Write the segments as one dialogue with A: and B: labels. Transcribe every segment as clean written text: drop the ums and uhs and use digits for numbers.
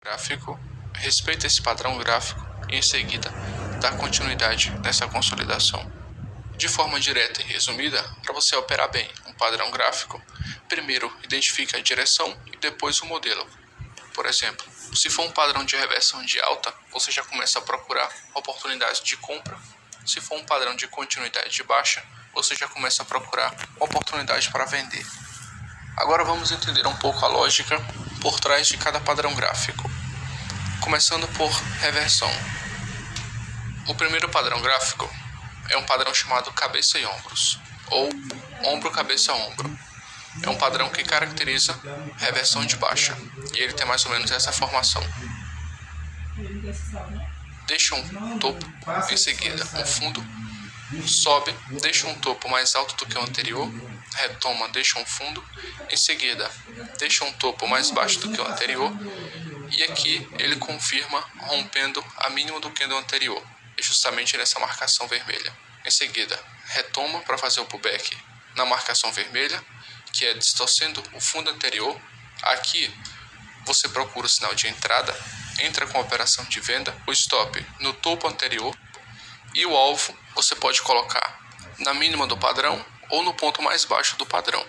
A: gráfico, respeita esse padrão gráfico e em seguida dá continuidade nessa consolidação. De forma direta e resumida, para você operar bem um padrão gráfico, primeiro identifique a direção e depois o modelo. Por exemplo, se for um padrão de reversão de alta, você já começa a procurar oportunidades de compra. Se for um padrão de continuidade de baixa, você já começa a procurar oportunidade para vender. Agora vamos entender um pouco a lógica por trás de cada padrão gráfico. Começando por reversão. O primeiro padrão gráfico é um padrão chamado cabeça e ombros, ou ombro, cabeça, ombro. É um padrão que caracteriza reversão de baixa, e ele tem mais ou menos essa formação. Deixa um topo, em seguida um fundo, sobe, deixa um topo mais alto do que o anterior, retoma, deixa um fundo, em seguida deixa um topo mais baixo do que o anterior, e aqui ele confirma rompendo a mínima do candle anterior, justamente nessa marcação vermelha. Em seguida, retoma para fazer o pullback na marcação vermelha, que é distorcendo o fundo anterior. Aqui você procura o sinal de entrada, entra com a operação de venda, o stop no topo anterior, e o alvo você pode colocar na mínima do padrão ou no ponto mais baixo do padrão.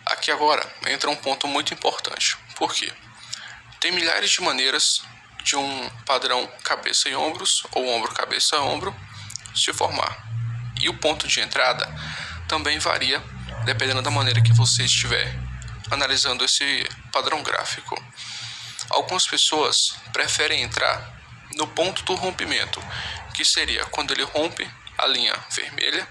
A: Aqui agora entra um ponto muito importante. Por quê? Tem milhares de maneiras de um padrão cabeça e ombros ou ombro, cabeça, ombro se formar. E o ponto de entrada também varia dependendo da maneira que você estiver analisando esse padrão gráfico. Algumas pessoas preferem entrar no ponto do rompimento, que seria quando ele rompe a linha vermelha,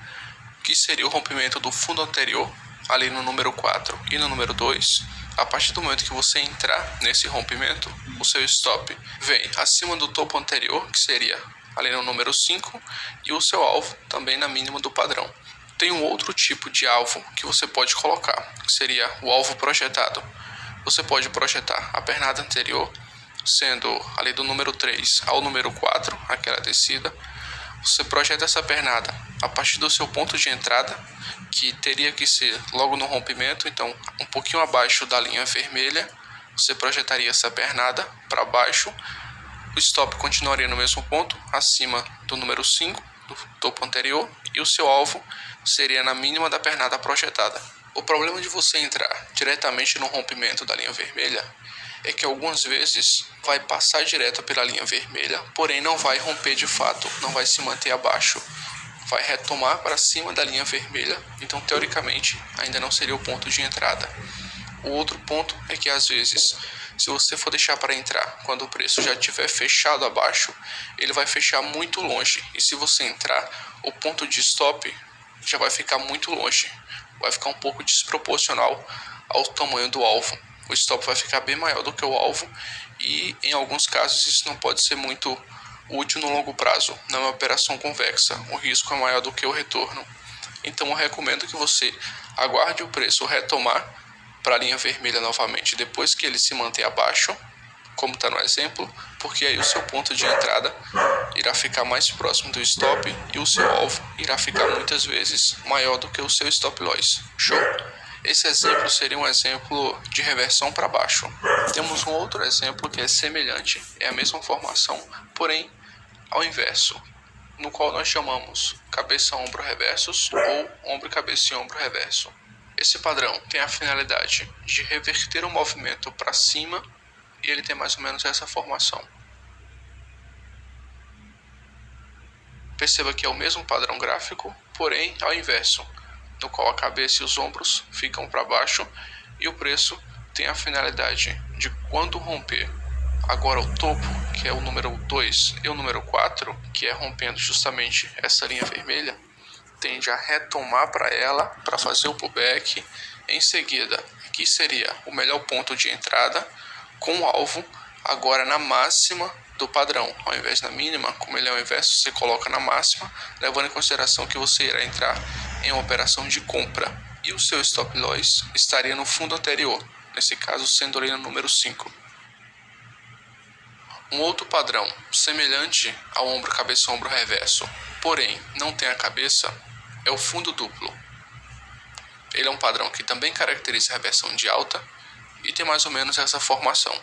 A: que seria o rompimento do fundo anterior, ali no número 4 e no número 2. A partir do momento que você entrar nesse rompimento, o seu stop vem acima do topo anterior, que seria ali no número 5, e o seu alvo também na mínima do padrão. Tem um outro tipo de alvo que você pode colocar, que seria o alvo projetado. Você pode projetar a pernada anterior, sendo ali do número 3 ao número 4, aquela descida. Você projeta essa pernada a partir do seu ponto de entrada, que teria que ser logo no rompimento, então um pouquinho abaixo da linha vermelha. Você projetaria essa pernada para baixo, o stop continuaria no mesmo ponto, acima do número 5, do topo anterior, e o seu alvo seria na mínima da pernada projetada. O problema de você entrar diretamente no rompimento da linha vermelha é que algumas vezes vai passar direto pela linha vermelha, porém não vai romper de fato, não vai se manter abaixo, vai retomar para cima da linha vermelha, então teoricamente ainda não seria o ponto de entrada. O outro ponto é que às vezes, se você for deixar para entrar quando o preço já estiver fechado abaixo, ele vai fechar muito longe, e se você entrar, o ponto de stop já vai ficar muito longe, vai ficar um pouco desproporcional ao tamanho do alvo. O stop vai ficar bem maior do que o alvo, e em alguns casos isso não pode ser muito útil no longo prazo. Não é uma operação convexa, o risco é maior do que o retorno. Então eu recomendo que você aguarde o preço retomar para a linha vermelha novamente depois que ele se manter abaixo, como está no exemplo, porque aí o seu ponto de entrada irá ficar mais próximo do stop e o seu alvo irá ficar muitas vezes maior do que o seu stop loss. Show? Esse exemplo seria um exemplo de reversão para baixo. Temos um outro exemplo que é semelhante, é a mesma formação, porém ao inverso, no qual nós chamamos cabeça-ombro reversos ou ombro, cabeça e ombro reverso. Esse padrão tem a finalidade de reverter o movimento para cima, e ele tem mais ou menos essa formação. Perceba que é o mesmo padrão gráfico, porém ao inverso, no qual a cabeça e os ombros ficam para baixo, e o preço tem a finalidade de, quando romper agora o topo, que é o número 2, e o número 4, que é rompendo justamente essa linha vermelha, tende a retomar para ela, para fazer o pullback. Em seguida, aqui seria o melhor ponto de entrada, com o alvo agora na máxima do padrão, ao invés da mínima. Como ele é o inverso, você coloca na máxima, levando em consideração que você irá entrar em uma operação de compra, e o seu stop loss estaria no fundo anterior, nesse caso sendo ali no número 5. Um outro padrão semelhante ao ombro, cabeça, ombro reverso, porém não tem a cabeça, é o fundo duplo. Ele é um padrão que também caracteriza a reversão de alta, e tem mais ou menos essa formação.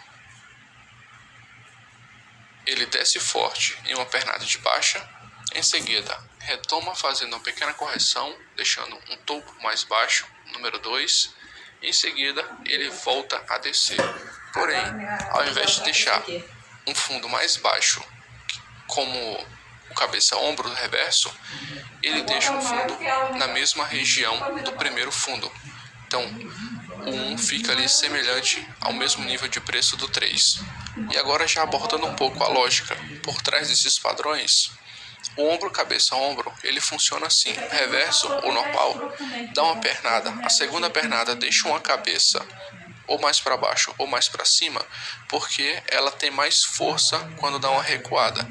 A: Ele desce forte em uma pernada de baixa, em seguida retoma fazendo uma pequena correção, deixando um topo mais baixo, número 2, em seguida ele volta a descer. Porém, ao invés de deixar um fundo mais baixo, como o cabeça-ombro do reverso, ele deixa um fundo na mesma região do primeiro fundo. Então, o 1 fica ali semelhante ao mesmo nível de preço do 3. E agora já abordando um pouco a lógica por trás desses padrões, o ombro, cabeça, ombro, ele funciona assim. Reverso ou normal, dá uma pernada, a segunda pernada deixa uma cabeça ou mais para baixo ou mais para cima, porque ela tem mais força quando dá uma recuada.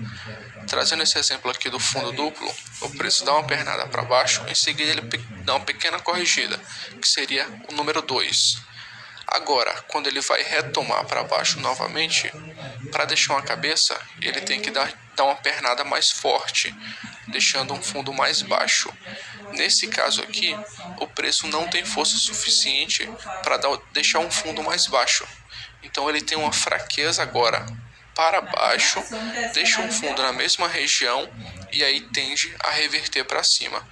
A: Trazendo esse exemplo aqui do fundo duplo, o preço dá uma pernada para baixo, em seguida ele dá uma pequena corrigida, que seria o número 2. Agora, quando ele vai retomar para baixo novamente, para deixar uma cabeça, ele tem que dar uma pernada mais forte, deixando um fundo mais baixo. Nesse caso aqui, o preço não tem força suficiente para deixar um fundo mais baixo. Então ele tem uma fraqueza agora para baixo, deixa um fundo na mesma região e aí tende a reverter para cima.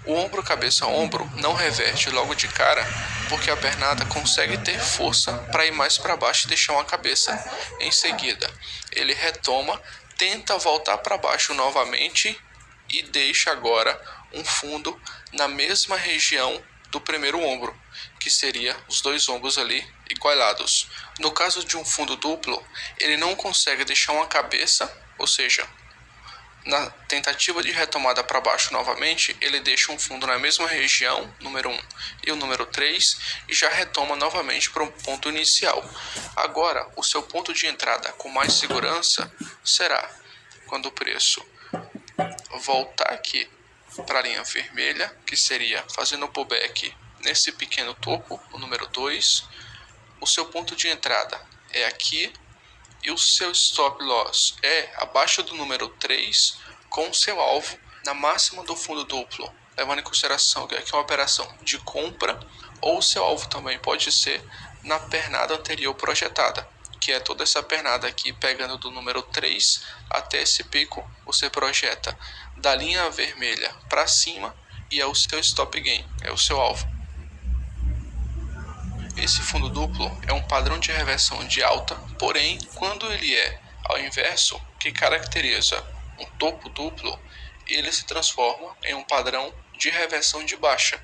A: O ombro, cabeça, ombro não reverte logo de cara, porque a pernada consegue ter força para ir mais para baixo e deixar uma cabeça. Em seguida, ele retoma, tenta voltar para baixo novamente e deixa agora um fundo na mesma região do primeiro ombro, que seria os dois ombros ali igualados. No caso de um fundo duplo, ele não consegue deixar uma cabeça, ou seja, na tentativa de retomada para baixo novamente, ele deixa um fundo na mesma região, número 1 e o número 3, e já retoma novamente para o ponto inicial. Agora, o seu ponto de entrada com mais segurança será quando o preço voltar aqui para a linha vermelha, que seria fazendo o pullback nesse pequeno topo, o número 2. O seu ponto de entrada é aqui e o seu stop loss é abaixo do número 3, com o seu alvo na máxima do fundo duplo, levando em consideração que aqui é uma operação de compra, ou o seu alvo também pode ser na pernada anterior projetada, que é toda essa pernada aqui, pegando do número 3 até esse pico, você projeta da linha vermelha para cima e é o seu stop gain, é o seu alvo. Esse fundo duplo é um padrão de reversão de alta, porém, quando ele é ao inverso, que caracteriza um topo duplo, ele se transforma em um padrão de reversão de baixa,